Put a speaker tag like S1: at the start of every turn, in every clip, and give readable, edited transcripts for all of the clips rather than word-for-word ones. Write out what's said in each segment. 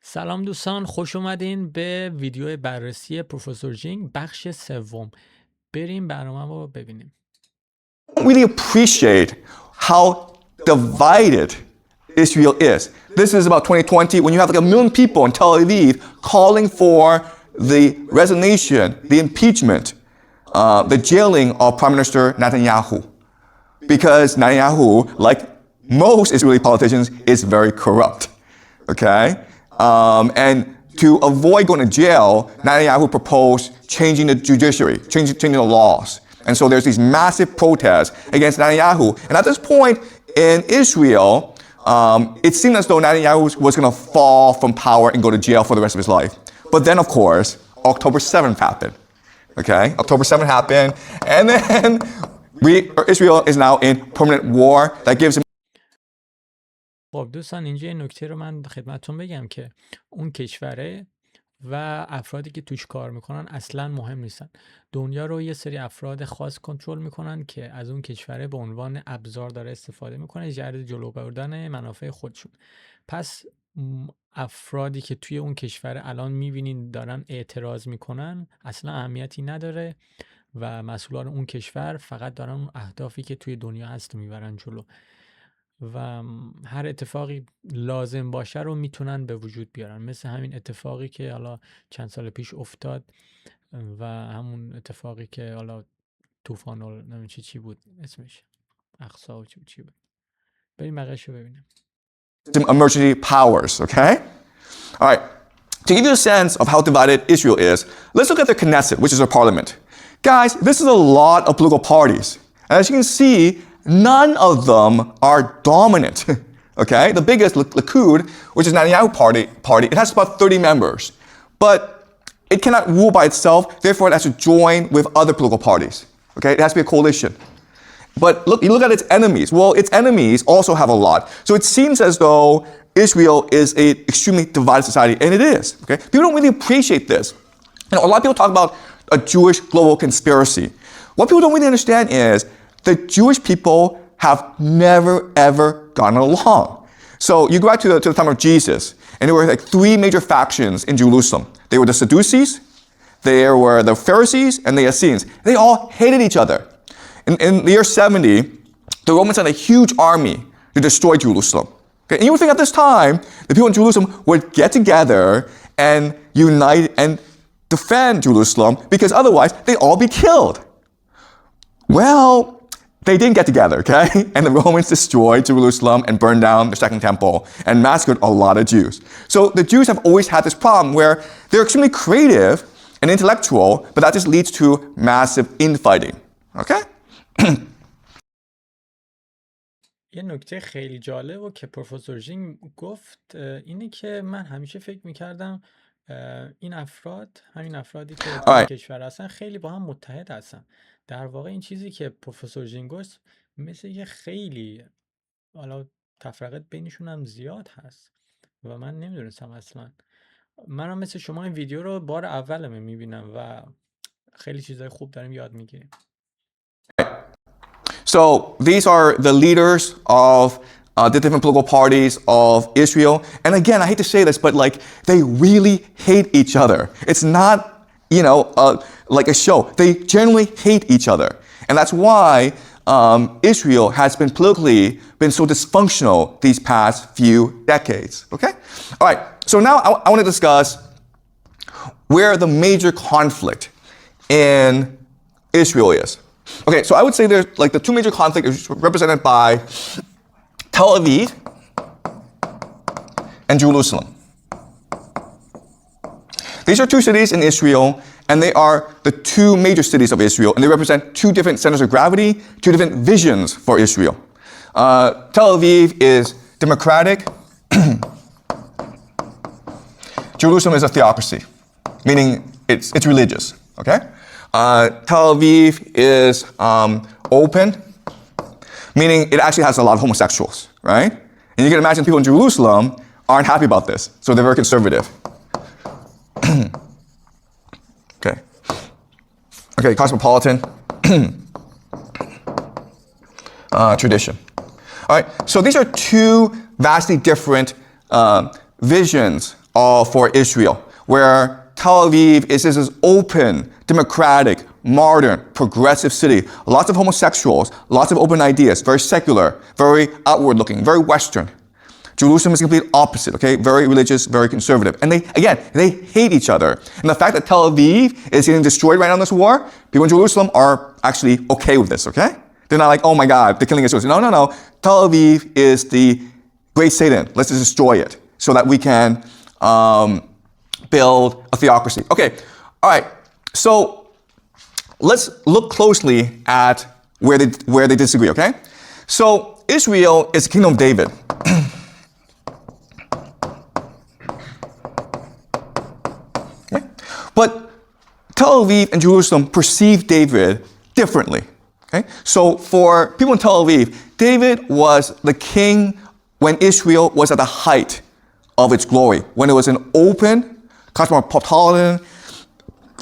S1: سلام دوستان، خوش اومدین به ویدیو بررسی پروفیسور جینگ بخش سوم. بریم برنامه رو ببینیم.
S2: Really appreciate how divided Israel is. This is about 2020 when you have like 1 million people in Tel Aviv calling for the resignation, the impeachment, the jailing of Prime Minister Netanyahu. Because Netanyahu, like most Israeli politicians, is very corrupt. Okay? And to avoid going to jail, Netanyahu proposed changing the judiciary, changing the laws. And so there's these massive protests against Netanyahu. And at this point in Israel, it seemed as though Netanyahu was going to fall from power and go to jail for the rest of his life. But then, of course, October 7th happened. Okay? October 7th happened. And then Israel is now in permanent war. That gives him.
S1: خب دوستان، اینجا یه نکته رو من خدمتتون بگم که اون کشوره و افرادی که توش کار میکنن اصلا مهم نیستن. دنیا رو یه سری افراد خاص کنترل میکنن که از اون کشوره به عنوان ابزار داره استفاده میکنه جهت جلو بردن منافع خودشون. پس افرادی که توی اون کشور الان میبینین دارن اعتراض میکنن اصلا اهمیتی نداره و مسئولان اون کشور فقط دارن اون اهدافی که توی دنیا هست میبرن جلو و هر اتفاقی لازم باشه رو میتونن به وجود بیارن، مثل همین اتفاقی که حالا چند سال پیش افتاد و همون اتفاقی که حالا طوفان نمیدونم چی بود اسمش، اقصا چی بود. بریم بقیه‌اش رو ببینیم.
S2: Emergency powers, okay? All right. To give you a sense of how divided Israel is, let's look at the Knesset, which is their parliament. Guys, this is a lot of political parties. And as you can see, none of them are dominant. Okay? The biggest, Likud, which is Netanyahu party, it has about 30 members. But it cannot rule by itself, therefore it has to join with other political parties. Okay? It has to be a coalition. But look, you look at its enemies. Well, its enemies also have a lot. So it seems as though Israel is an extremely divided society, and it is. Okay? People don't really appreciate this. You know, a lot of people talk about a Jewish global conspiracy. What people don't really understand is the Jewish people have never, ever gotten along. So you go back to the time of Jesus, and there were like 3 major factions in Jerusalem. They were the Sadducees, there were the Pharisees, and the Essenes. They all hated each other. In the year 70, the Romans sent a huge army to destroy Jerusalem. Okay? And you would think at this time, the people in Jerusalem would get together and unite and defend Jerusalem, because otherwise they'd all be killed. Well, they didn't get together, okay? And the Romans destroyed Jerusalem and burned down the Second Temple and massacred a lot of Jews. So the Jews have always had this problem where they're extremely creative and intellectual, but that just leads to massive infighting, okay?
S1: یه نکته خیلی جالب که پروفیسور جینگ گفت اینه که من همیشه فکر میکردم این افراد، همین افرادی که توی کشور هستن خیلی با هم متحد هستن. در واقع این چیزی که پروفیسور جینگ گفت مثل یه خیلی حالا تفرقه بینشون هم زیاد هست و من نمیدونستم اصلا. منم مثل شما این ویدیو رو بار اولمه میبینم و خیلی چیزای خوب داریم یاد میگیریم.
S2: So these are the leaders of the different political parties of Israel. And again, I hate to say this, but like they really hate each other. It's not, you know, like a show. They generally hate each other. And that's why Israel has been politically been so dysfunctional these past few decades. Okay? All right. So now I want to discuss where the major conflict in Israel is. Okay, so I would say there's like the 2 major conflicts is represented by Tel Aviv and Jerusalem. These are 2 cities in Israel, and they are the 2 major cities of Israel, and they represent 2 different centers of gravity, 2 different visions for Israel. Tel Aviv is democratic. Jerusalem is a theocracy, meaning it's religious, okay? Tel Aviv is open, meaning it actually has a lot of homosexuals, right? And you can imagine people in Jerusalem aren't happy about this, so they're very conservative. Okay, cosmopolitan tradition. All right, so these are 2 vastly different visions for Israel, where Tel Aviv is this open, democratic, modern, progressive city. Lots of homosexuals, lots of open ideas, very secular, very outward-looking, very Western. Jerusalem is the complete opposite, okay? Very religious, very conservative. And they hate each other. And the fact that Tel Aviv is getting destroyed right now in this war, people in Jerusalem are actually okay with this, okay? They're not like, oh my God, they're killing Israel. No. Tel Aviv is the great Satan. Let's just destroy it so that we can build a theocracy. Okay, all right. So let's look closely at where they disagree, okay? So Israel is the kingdom of David. Okay? But Tel Aviv and Jerusalem perceive David differently. Okay? So for people in Tel Aviv, David was the king when Israel was at the height of its glory, when it was an open, cosmopolitan,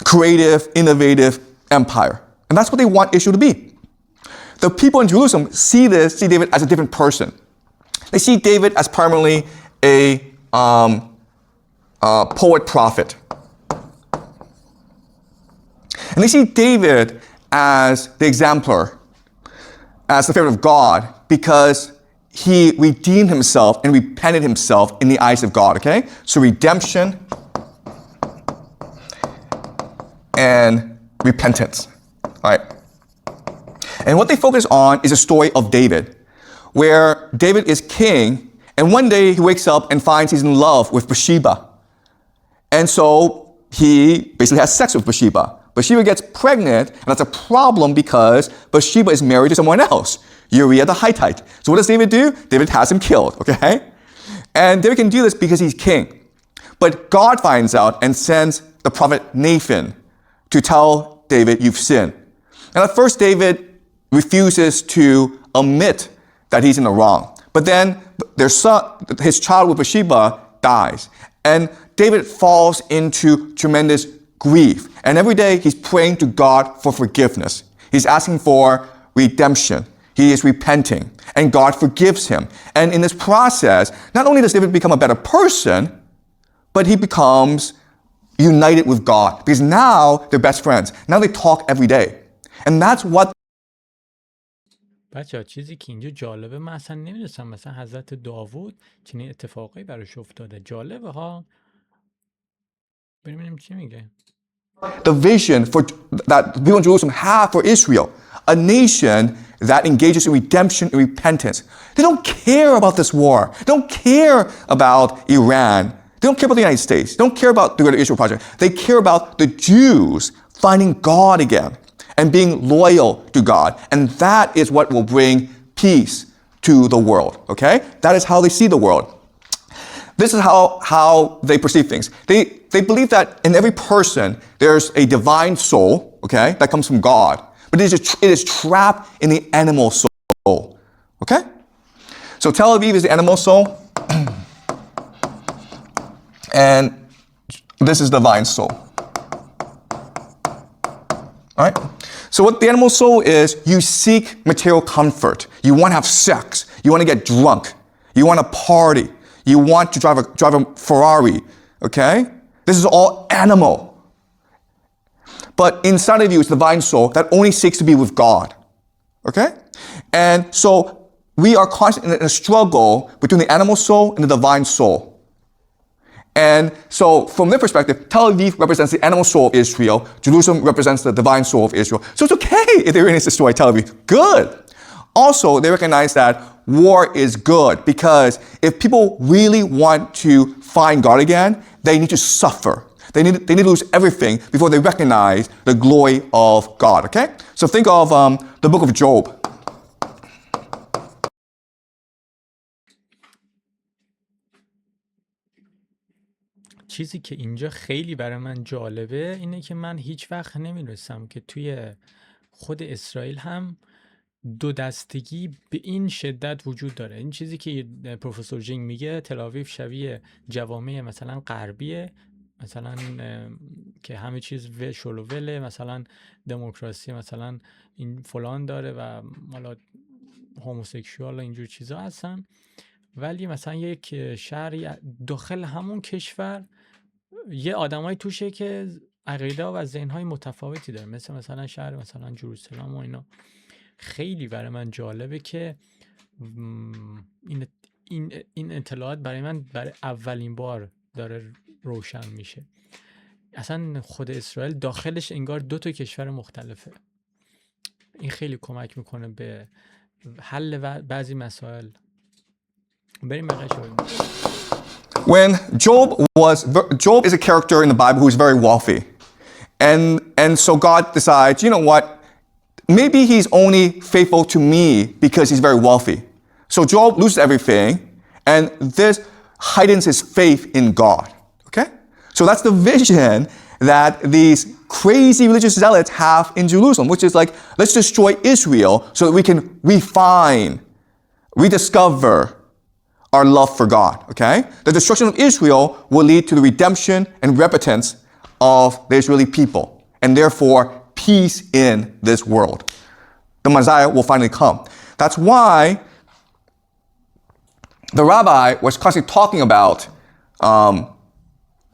S2: creative, innovative empire. And that's what they want Israel to be. The people in Jerusalem see David as a different person. They see David as primarily a poet prophet. And they see David as the exemplar, as the favorite of God, because he redeemed himself and repented himself in the eyes of God, okay? So redemption and repentance, all right? And what they focus on is a story of David, where David is king, and one day he wakes up and finds he's in love with Bathsheba. And so he basically has sex with Bathsheba. Bathsheba gets pregnant, and that's a problem because Bathsheba is married to someone else, Uriah the Hittite. So what does David do? David has him killed, okay? And David can do this because he's king. But God finds out and sends the prophet Nathan to tell David, you've sinned. And at first David refuses to admit that he's in the wrong. But then his child with Bathsheba dies. And David falls into tremendous grief. And every day he's praying to God for forgiveness. He's asking for redemption. He is repenting. And God forgives him. And in this process, not only does David become a better person, but he becomes united with God. Because now they're best friends. Now they talk every day. And that's what
S1: بچه ها چیزی که اینجا جالبه، من اصلا نمیدونستم مثلا حضرت داوود چنین اتفاقی براش افتاده. جالبه ها. ببینیم چی میگه.
S2: The vision that people in Jerusalem have for Israel, a nation that engages in redemption and repentance. They don't care about this war. They don't care about Iran. They don't care about the United States. They don't care about the Greater Israel Project. They care about the Jews finding God again and being loyal to God. And that is what will bring peace to the world, okay? That is how they see the world. This is how they perceive things. They believe that in every person there's a divine soul, okay, that comes from God, but it is trapped in the animal soul, okay? So Tel Aviv is the animal soul, and this is the divine soul. All right? So what the animal soul is, you seek material comfort. You want to have sex. You want to get drunk. You want to party. You want to drive a Ferrari, okay? This is all animal. But inside of you is the divine soul that only seeks to be with God, okay? And so we are constantly in a struggle between the animal soul and the divine soul. And so from their perspective, Tel Aviv represents the animal soul of Israel. Jerusalem represents the divine soul of Israel. So it's okay if they really destroy Tel Aviv. Good. Also, they recognize that war is good because if people really want to find God again, they need to suffer. They need to lose everything before they recognize the glory of God, okay? So think of the book of Job.
S1: چیزی که اینجا خیلی برای من جالبه اینه که من هیچ وقت نمی‌دونستم که توی خود اسرائیل هم دو دستگی به این شدت وجود داره. این چیزی که پروفیسور جینگ میگه تل آویو شبیه جوامع مثلا غربیه، مثلا که همه چیز شلووله، مثلا دموکراسی مثلا این فلان داره و حالا هوموسکشوال و اینجور چیزا هستن. ولی مثلا یک شهری داخل همون کشور یه آدمای توشه که عقیده و ذهن‌های متفاوتی داره، مثلا شهر مثلا جروسلم و اینا. خیلی برای من جالبه که این اطلاعات برای من برای اولین بار داره روشن میشه. اصلا خود اسرائیل داخلش انگار 2 کشور مختلفه. این خیلی کمک میکنه به حل بعضی مسائل. بریم بقیه شو.
S2: When Job is a character in the Bible who is very wealthy. And so God decides, you know what? Maybe he's only faithful to me because he's very wealthy. So Job loses everything, and this heightens his faith in God. Okay? So that's the vision that these crazy religious zealots have in Jerusalem, which is like, let's destroy Israel so that we can rediscover our love for God. Okay? The destruction of Israel will lead to the redemption and repentance of the Israeli people, and therefore peace in this world. The Messiah will finally come. That's why the rabbi was constantly talking about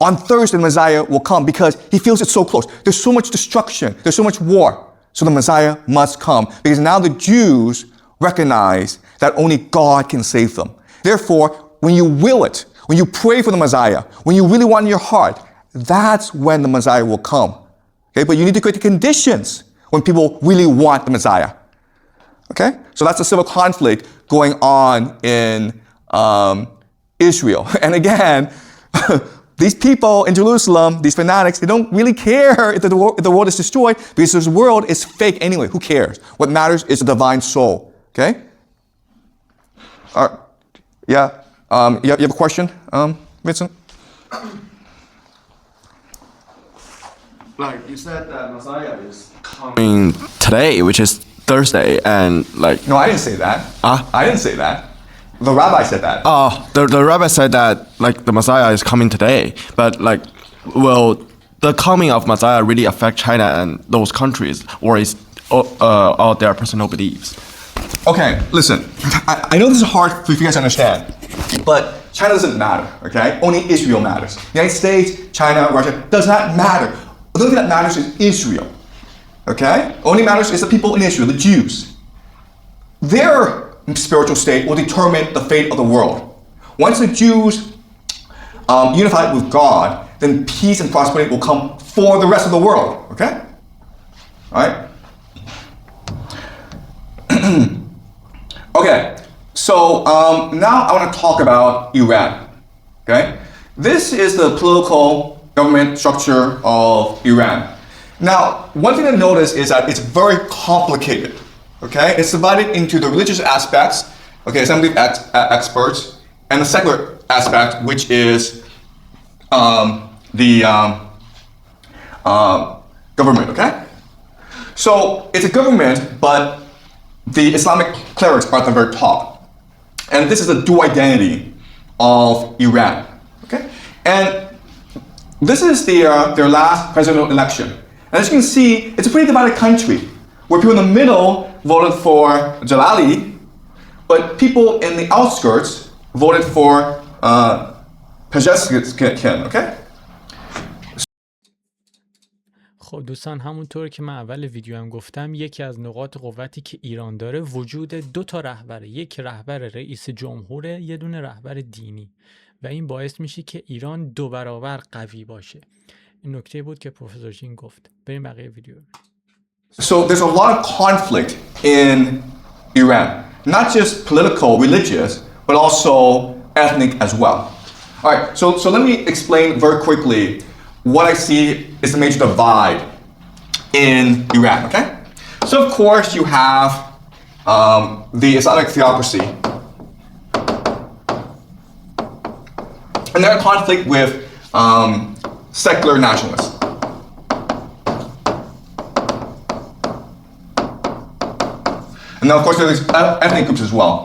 S2: on Thursday the Messiah will come, because he feels it's so close. There's so much destruction. There's so much war. So the Messiah must come, because now the Jews recognize that only God can save them. Therefore, when you will it, when you pray for the Messiah, when you really want in your heart, that's when the Messiah will come. Okay? But you need to create the conditions when people really want the Messiah. Okay? So that's a civil conflict going on in Israel. And again, these people in Jerusalem, these fanatics, they don't really care if the world is destroyed, because this world is fake anyway. Who cares? What matters is the divine soul. Okay? Yeah. You have a question, Vincent?
S3: Like you said that Messiah is coming today, which is Thursday, and like...
S2: No, I didn't say that. I didn't say that. The rabbi said that.
S3: Oh, the rabbi said that like the Messiah is coming today, but like, will the coming of Messiah really affect China and those countries, or is all their personal beliefs?
S2: Okay, listen. I know this is hard for you guys to understand, but China doesn't matter. Okay, only Israel matters. The United States, China, Russia does not matter. The only thing that matters is Israel. Okay, only matters is the people in Israel, the Jews. Their spiritual state will determine the fate of the world. Once the Jews unify with God, then peace and prosperity will come for the rest of the world. Okay? All right? Okay, so now I want to talk about Iran. Okay? This is the political government structure of Iran. Now, one thing to notice is that it's very complicated. Okay, it's divided into the religious aspects, okay, assembly of experts, and the secular aspect, which is the government. Okay, so it's a government, but the Islamic clerics are at the very top, and this is the dual identity of Iran. Okay, and this is their last presidential election, and as you can see, it's a pretty divided country, where people in the middle voted for Jalali, but people in the outskirts voted for Pezeshkian, okay?
S1: خب دوستان، همونطور که من اول ویدیو هم گفتم، یکی از نقاط قوتی که ایران داره وجود 2 رهبره. یک رهبر رئیس جمهوره، یه دونه رهبر دینی، و این باعث میشه که ایران 2 برابر قوی باشه. این نکته بود که پروفیسور جینگ گفت. بریم بقیه ویدیو.
S2: So there's a lot of conflict in Iran, not just political, religious, but also ethnic as well. All right, so let me explain very quickly what I see is the major divide in Iran, okay? So of course you have the Islamic theocracy, and they're in conflict with secular nationalists. And then of course there's ethnic groups as well.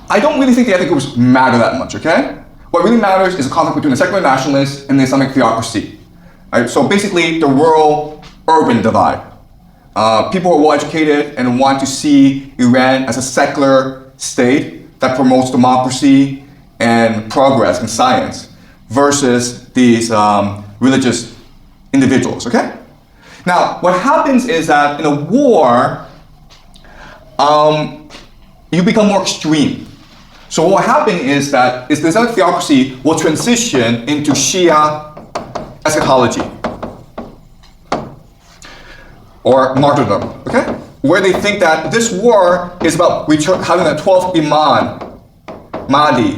S2: I don't really think the ethnic groups matter that much, okay? What really matters is the conflict between the secular nationalists and the Islamic theocracy. Right? So basically the rural-urban divide. People are well educated and want to see Iran as a secular state that promotes democracy and progress in science versus these religious individuals, okay? Now, what happens is that in a war, you become more extreme. So what will happen is that this Islamic theocracy will transition into Shia eschatology or martyrdom, okay? Where they think that this war is about having a 12th Imam, Mahdi,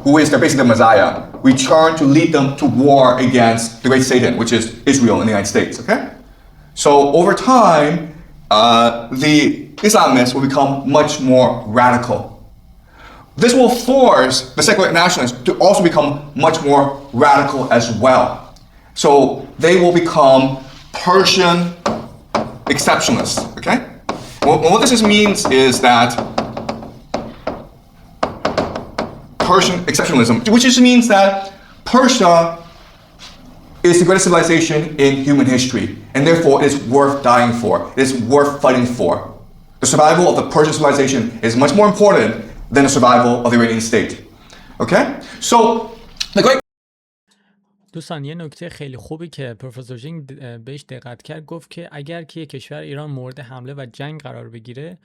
S2: who is basically the Messiah, return to lead them to war against the great Satan, which is Israel and the United States, okay? So over time, the Islamists will become much more radical. This will force the secular nationalists to also become much more radical as well. So they will become Persian exceptionists, okay? Well, what this means is that Persian exceptionalism, which just means that Persia is the greatest civilization in human history, and therefore it is worth dying for, it is worth fighting for. The survival of the Persian civilization is much more important than the survival of the Iranian state. Okay? So, the great
S1: دوستان یه نکته خیلی خوبی که پروفیسور جینگ بهش دقت کرد، گفت که اگر که کشور ایران مورد حمله و جنگ قرار بگیره،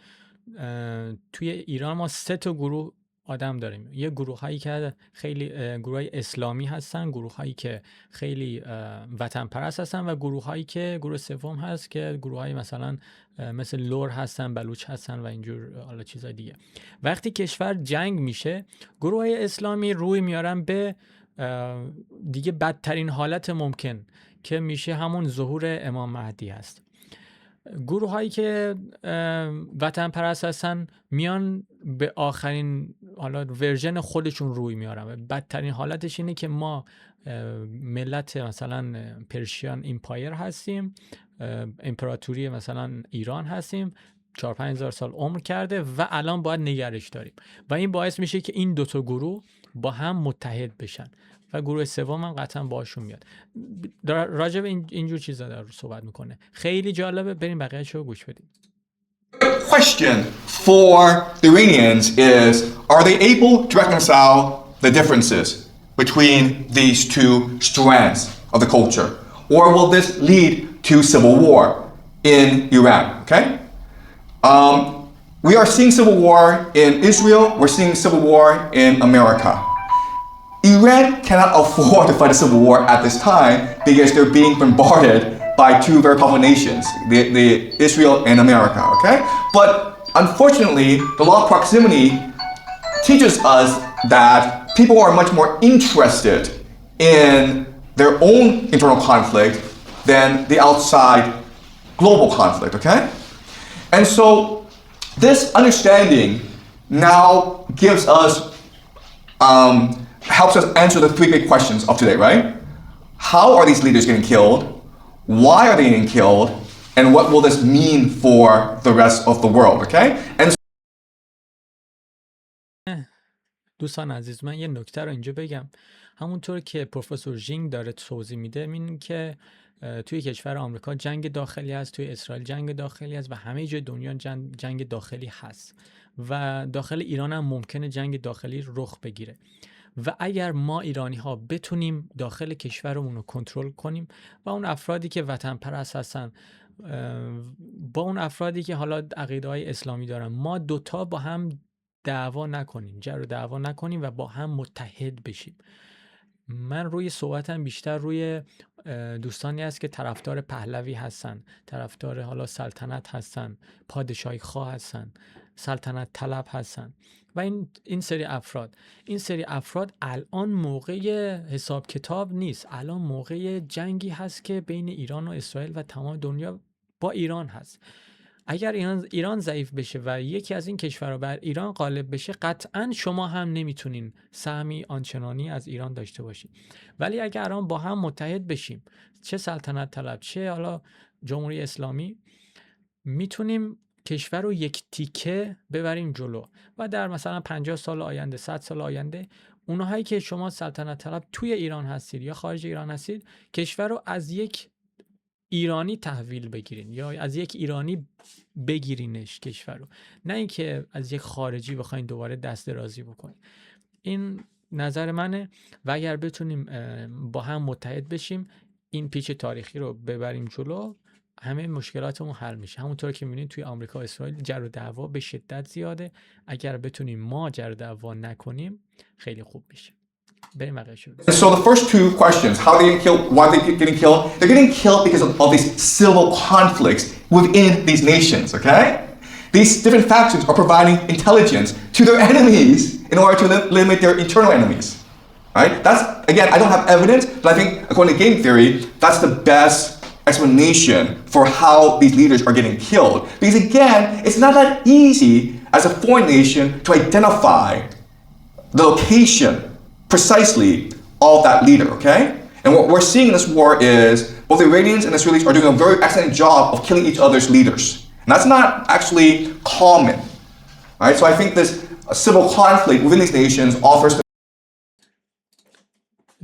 S1: توی ایران ما 3 تا گروه آدم داریم. یه گروه هایی که خیلی گروه های اسلامی هستن، گروه هایی که خیلی وطن پرست هستن و گروه هایی که گروه سوم هست که گروه های مثلا مثل لور هستن، بلوچ هستن و اینجور حالا چیزای دیگه. وقتی کشور جنگ میشه، گروه های اسلامی روی میارن به دیگه بدترین حالت ممکن که میشه همون ظهور امام مهدی هست. گروه هایی که وطن پرست هستن میان به آخرین حالا ورژن خودشون روی میارن. بدترین حالتش اینه که ما ملت مثلا پرشیان ایمپایر هستیم، امپراتوری مثلا ایران هستیم، 4-5 هزار سال عمر کرده و الان باید نگرش داریم و این باعث میشه که این 2 تا گروه با هم متحد بشن و گروه سوم هم قطعا باشون میاد. راجع به اینجور چیزا داره صحبت میکنه. خیلی جالبه، بریم بقیه‌شو گوش بدیم.
S2: question for the Iranians is, are they able to reconcile the differences between these 2 strands of the culture? Or will this lead to civil war in Iran, okay? We are seeing civil war in Israel, we're seeing civil war in America. Iran cannot afford to fight a civil war at this time because they're being bombarded by 2 very powerful nations, the Israel and America, okay? But unfortunately, the law of proximity teaches us that people are much more interested in their own internal conflict than the outside global conflict, okay? And so this understanding now gives us, helps us answer the 3 big questions of today, right? How are these leaders getting killed? Why are they getting killed? And what will this mean for the rest of the world, okay? And
S1: دوستان عزیز، من یه نکته رو اینجا بگم. همونطور که پروفیسور جینگ داره توضیح میده، این که توی کشور آمریکا جنگ داخلی هست، توی اسرائیل جنگ داخلی هست و همه جای دنیا جنگ داخلی هست و داخل ایران هم ممکنه جنگ داخلی رخ بگیره و اگر ما ایرانی ها بتونیم داخل کشورمون رو کنترل کنیم و اون افرادی که وطن پرست هستن با اون افرادی که حالا عقیده های اسلامی دارن، ما 2 تا با هم دعوا نکنیم، جر و دعوا نکنیم و با هم متحد بشیم. من روی صحبتم بیشتر روی دوستانی هست که طرفدار پهلوی هستن، طرفدار حالا سلطنت هستن، پادشاهی خواه هستن، سلطنت طلب هستن و این سری افراد الان موقع حساب کتاب نیست. الان موقع جنگی هست که بین ایران و اسرائیل و تمام دنیا با ایران هست. اگر ایران ضعیف بشه و یکی از این کشورها بر ایران غالب بشه، قطعا شما هم نمیتونین سهمی آنچنانی از ایران داشته باشید. ولی اگر الان با هم متحد بشیم، چه سلطنت طلب چه حالا جمهوری اسلامی، میتونیم کشور رو یک تیکه ببریم جلو و در مثلا 50 سال آینده، 100 سال آینده، اونهایی که شما سلطنت طلب توی ایران هستید یا خارج ایران هستید، کشور رو از یک ایرانی تحویل بگیرین یا از یک ایرانی بگیرینش کشور رو، نه اینکه از یک خارجی بخواین دوباره دست درازی بکنین. این نظر منه و اگر بتونیم با هم متحد بشیم این پیچ تاریخی رو ببریم جلو، همه مشکلاتمون حل میشه. همونطور که میبینید توی آمریکا و اسرائیل جر و دعوا به شدت زیاده، اگر بتونیم ما جر و دعوا نکنیم خیلی خوب میشه. بریم بقیه شروع.
S2: So the first two questions, how they get killed, why they getting killed? They're getting killed because of these civil conflicts within these nations, okay? These different factions are providing intelligence to their enemies in order to limit their internal enemies, right? That's, again, I don't have evidence, but I think according to game theory, that's the best explanation for how these leaders are getting killed. Because again, it's not that easy as a foreign nation to identify the location precisely of that leader, okay? And what we're seeing in this war is both the Iranians and Israelis are doing a very excellent job of killing each other's leaders. And that's not actually common, right? So I think this civil conflict within these nations offers.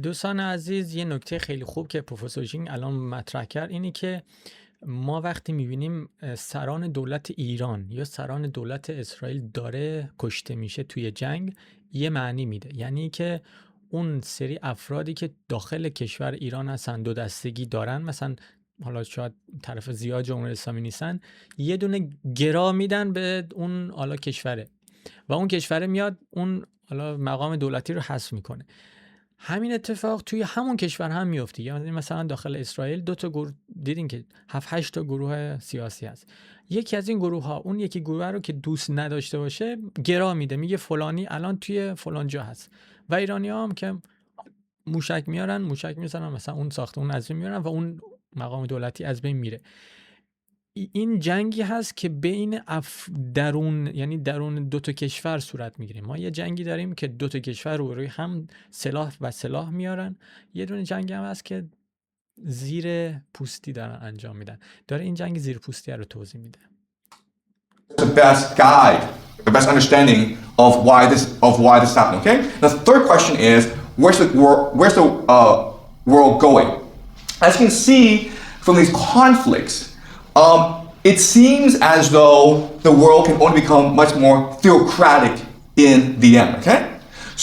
S1: دوستان عزیز، یه نکته خیلی خوب که پروفیسور جینگ الان مطرح کرد اینی که ما وقتی میبینیم سران دولت ایران یا سران دولت اسرائیل داره کشته میشه توی جنگ، یه معنی میده. یعنی که اون سری افرادی که داخل کشور ایران هستن، دو دستگی دارن، مثلا حالا شاید طرف زیاد جمهوری اسلامی نیستن، یه دونه گرا میدن به اون حالا کشوره و اون کشوره میاد اون حالا مقام دولتی رو حذف میکنه. همین اتفاق توی همون کشور هم میفته. یعنی مثلا داخل اسرائیل دو تا گروه دیدین که 7-8 تا گروه سیاسی هست. یکی از این گروه ها اون یکی گروه رو که دوست نداشته باشه گرا میده، میگه فلانی الان توی فلان جا هست. و ایرانی ها هم که موشک میزنن مثلا اون ساختمون از بین میارن و اون مقام دولتی از بین میره. این جنگی هست که بین یعنی درون دو تا کشور صورت میگیره. ما یه جنگی داریم که دو تا کشور روی هم سلاح میارن، یه دونه جنگی هم هست که زیر پوستی دارن انجام میدن. داره این جنگ زیر پوستی رو توضیح میده.
S2: The best guide, the best understanding of why this is happening, okay? The third question is where's the world going? As you can see from these conflicts, it seems as though the world can only become much more theocratic in the end, okay?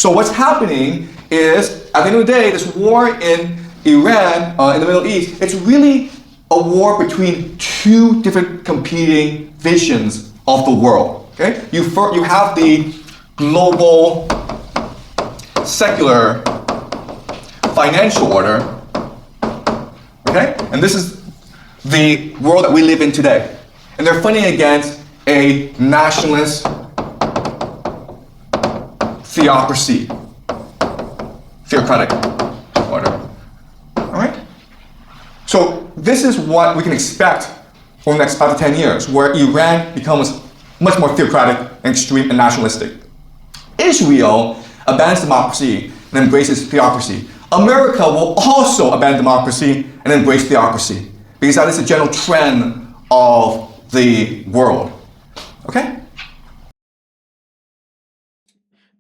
S2: So what's happening is, at the end of the day, this war in Iran, in the Middle East, it's really a war between two different competing visions of the world, okay? You have the global secular financial order, okay? And this is the world that we live in today. And they're fighting against a nationalist theocratic order. All right? So this is what we can expect for the next 5 to 10 years, where Iran becomes much more theocratic and extreme and nationalistic. Israel abandons democracy and embraces theocracy. America will also abandon democracy and embrace theocracy, because that is the general trend of the world. Okay?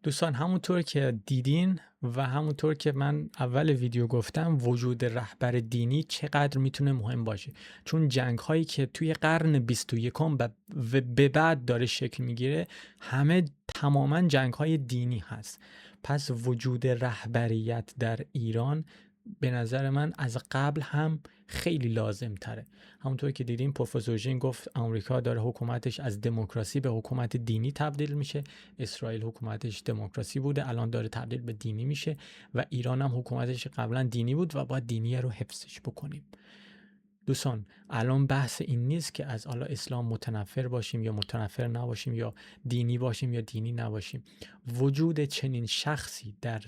S1: دوستان همونطور که دیدین و همونطور که من اول ویدیو گفتم، وجود رهبر دینی چقدر میتونه مهم باشه. چون جنگ هایی که توی قرن 21 و به بعد داره شکل میگیره همه تماما جنگ های دینی هست. پس وجود رهبریت در ایران به نظر من از قبل هم خیلی لازم تره. همونطور که دیدیم پروفیسور جینگ گفت آمریکا داره حکومتش از دموکراسی به حکومت دینی تبدیل میشه، اسرائیل حکومتش دموکراسی بوده الان داره تبدیل به دینی میشه و ایران هم حکومتش قبلا دینی بود و باید دینی رو حفظش بکنیم. دوستان الان بحث این نیست که از حالا اسلام متنفر باشیم یا متنفر نباشیم یا دینی باشیم یا دینی نباشیم. وجود چنین شخصی در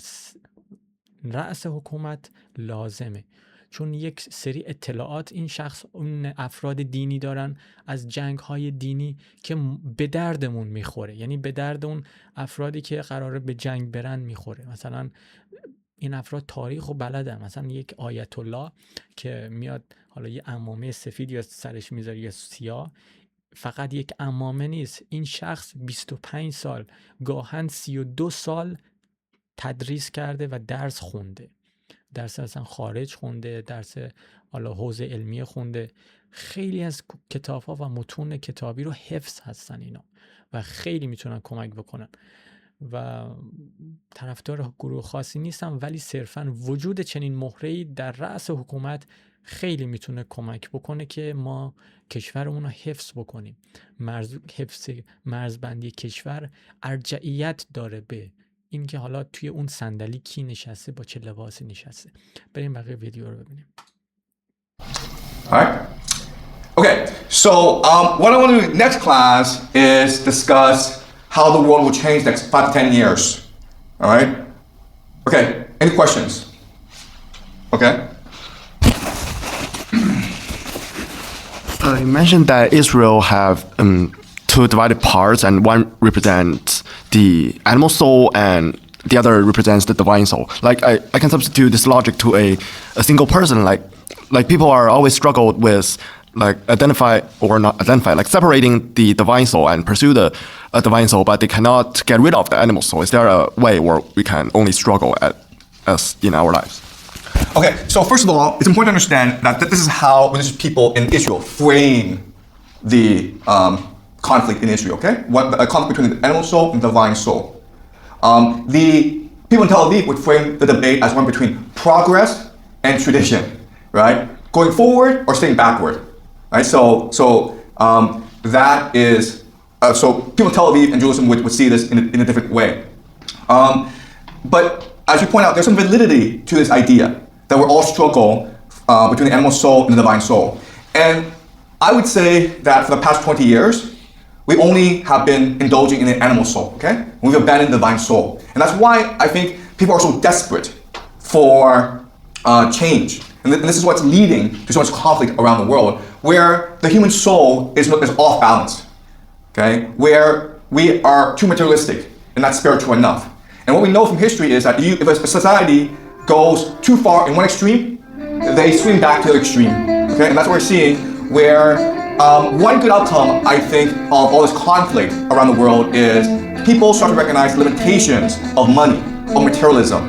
S1: رأس حکومت لازمه، چون یک سری اطلاعات این شخص اون افراد دینی دارن از جنگ‌های دینی که به دردمون میخوره، یعنی به درد اون افرادی که قراره به جنگ برن میخوره. مثلا این افراد تاریخ و بلدن، مثلا یک آیت الله که میاد حالا یه عمامه سفید یا سرش میذاره یا سیاه، فقط یک عمامه نیست، این شخص 25 سال گاهن 32 سال تدریس کرده و درس خونده درس اصلا خارج خونده، درس حالا حوزه علمی خونده. خیلی از کتاب‌ها و متون کتابی رو حفظ هستن اینا و خیلی میتونن کمک بکنن و طرفدار گروه خاصی نیستم، ولی صرفاً وجود چنین مهره‌ای در رأس حکومت خیلی میتونه کمک بکنه که ما کشورمون رو حفظ بکنیم. حفظ مرزبندی کشور ارجعیت داره به این که حالا توی اون صندلی کی نشسته، با چه لباسی نشسته. بریم بقیه ویدیو رو ببینیم.
S2: All right. Okay, so what I want to do next class is discuss how the world will change next 5 to 10 years. All right? Okay, any questions? Okay.
S3: You mentioned that Israel have two divided parts, and one represents the animal soul and the other represents the divine soul. Like I can substitute this logic to a single person. Like people are always struggled with like like separating the divine soul and pursue the divine soul, but they cannot get rid of the animal soul. Is there a way where we can only struggle as in our lives?
S2: Okay, so first of all, it's important to understand that this is how religious people in Israel frame the conflict in Israel, okay? A conflict between the animal soul and the divine soul. The people in Tel Aviv would frame the debate as one between progress and tradition, right? Going forward or staying backward, right? So that is, so people in Tel Aviv and Jerusalem would see this in a different way. But as you point out, there's some validity to this idea that we all struggle between the animal soul and the divine soul. And I would say that for the past 20 years, we only have been indulging in the animal soul, okay? We've abandoned the divine soul. And that's why I think people are so desperate for change. And this is what's leading to so much conflict around the world, where the human soul is off balance, okay? Where we are too materialistic and not spiritual enough. And what we know from history is that if a society goes too far in one extreme, they swing back to the other extreme, okay? And that's what we're seeing, where one good outcome, I think, of all this conflict around the world is people start to recognize limitations of money, of materialism,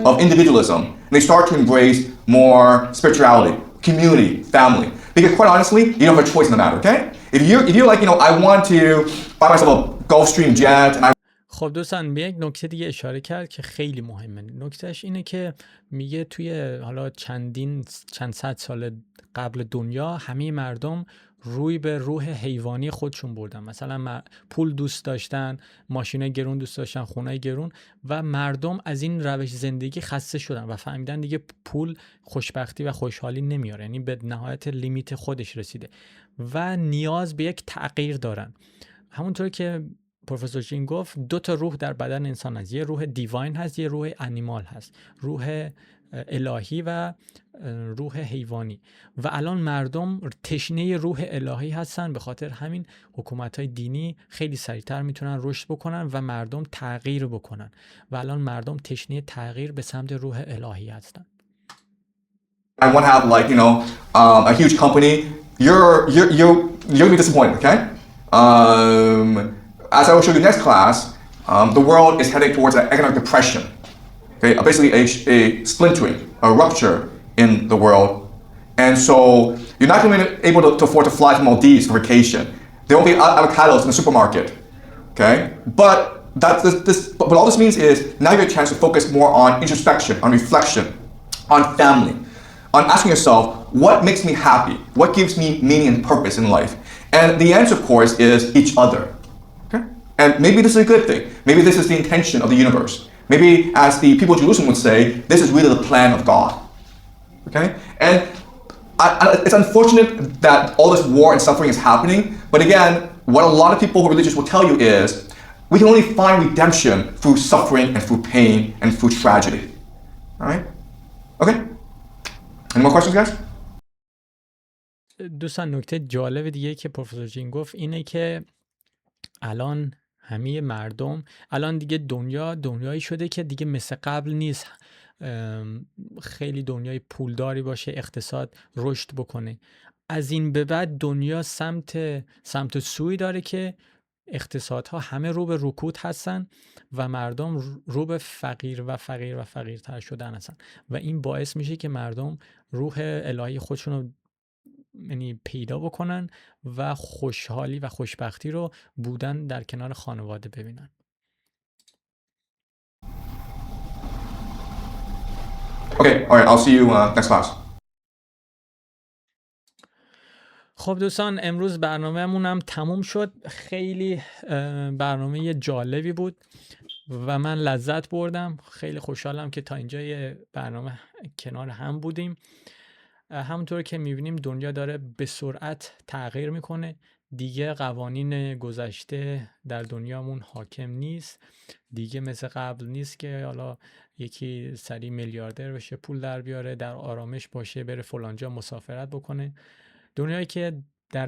S2: of individualism, and they start to embrace more spirituality, community, family. Because quite honestly, you don't have a choice in the matter, okay? If you're like, I want to buy myself a Gulfstream jet and I
S1: خب دوستان، به یک نکته دیگه اشاره کرد که خیلی مهمه. نکتهش اینه که میگه توی حالا چند صد سال قبل دنیا همه مردم روی به روح حیوانی خودشون بردن. مثلا پول دوست داشتن، ماشینای گرون دوست داشتن، خونای گرون، و مردم از این روش زندگی خسته شدن و فهمیدن دیگه پول خوشبختی و خوشحالی نمیاره، یعنی به نهایت لیمیت خودش رسیده و نیاز به یک تغییر دارن. همونطور که پروفیسور جینگ گفت، 2 تا روح در بدن انسان هست. یه روح دیواین هست، یه روح انیمال هست، روح الهی و روح حیوانی. و الان مردم تشنه روح الهی هستن، به خاطر همین حکومت‌های دینی خیلی سریعتر میتونن رشد بکنن و مردم تغییر بکنن و الان مردم تشنه تغییر به سمت روح الهی هستن.
S2: I want to have a huge company. You're gonna be disappointed, okay? As I will show you next class, the world is heading towards an economic depression. Okay, basically a splintering, a rupture in the world. And so you're not going to be able to afford to fly to Maldives for vacation. There won't be avocados in the supermarket. Okay? But all this means is now you have a chance to focus more on introspection, on reflection, on family, on asking yourself, what makes me happy? What gives me meaning and purpose in life? And the answer, of course, is each other. Okay? And maybe this is a good thing. Maybe this is the intention of the universe. Maybe, as the people of Jerusalem would say, this is really the plan of God. Okay? And it's unfortunate that all this war and suffering is happening, but again, what a lot of people who are religious will tell you is, we can only find redemption through suffering and through pain and through tragedy. All right? Okay? Any more questions, guys?
S1: دوستان، نکته جالب دیگه که پروفیسور جینگ گفت اینه که الان همه مردم، الان دیگه دنیایی شده که دیگه مثل قبل نیست خیلی دنیای پولداری باشه، اقتصاد رشد بکنه. از این به بعد دنیا سمت سوی داره که اقتصادها همه رو به رکود هستن و مردم رو به فقیر و فقیر و فقیرتر شدن هستن و این باعث میشه که مردم روح الهی خودشون رو یعنی پیدا بکنن و خوشحالی و خوشبختی رو بودن در کنار خانواده ببینن.
S2: Okay, all right, I'll see you next class.
S1: خب دوستان، امروز برنامه‌مون هم تموم شد. خیلی برنامه جالبی بود و من لذت بردم. خیلی خوشحالم که تا اینجای برنامه کنار هم بودیم. همونطور که می‌بینیم دنیا داره به سرعت تغییر میکنه. دیگه قوانین گذشته در دنیامون حاکم نیست. دیگه مثل قبل نیست که حالا یکی سریع میلیاردر بشه، پول در بیاره، در آرامش باشه، بره فلانجا مسافرت بکنه. دنیایی که در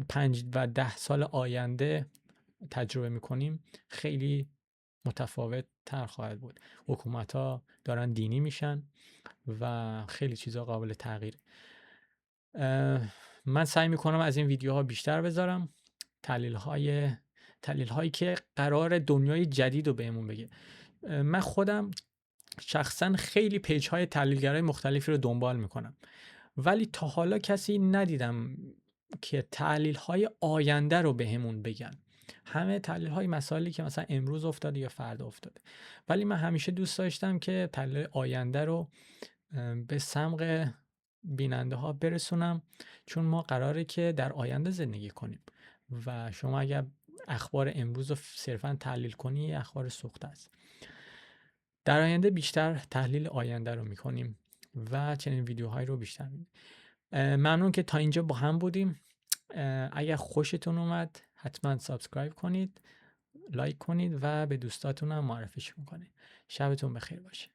S1: 5 و 10 سال آینده تجربه میکنیم خیلی متفاوت تر خواهد بود. حکومت‌ها دارن دینی میشن و خیلی چیزا قابل تغییر. من سعی میکنم از این ویدیوها بیشتر بذارم، تحلیل هایی که قرار دنیای جدید رو بهمون بگه. من خودم شخصا خیلی پیج های تحلیلگرای مختلفی رو دنبال میکنم، ولی تا حالا کسی ندیدم که تحلیل های آینده رو بهمون بگن. همه تحلیل های مسائلی که مثلا امروز افتاده یا فردا افتاده، ولی من همیشه دوست داشتم که تحلیل آینده رو به سمع بیننده ها برسونم، چون ما قراره که در آینده زندگی کنیم و شما اگر اخبار امروز رو صرفا تحلیل کنی اخبار سوخته است. در آینده بیشتر تحلیل آینده رو میکنیم و چنین ویدیوهایی رو بیشتر می‌بینیم. ممنون که تا اینجا با هم بودیم. اگر خوشتون اومد حتما سابسکرایب کنید، لایک کنید و به دوستاتون هم معرفیش کنید. شبتون بخیر باشه.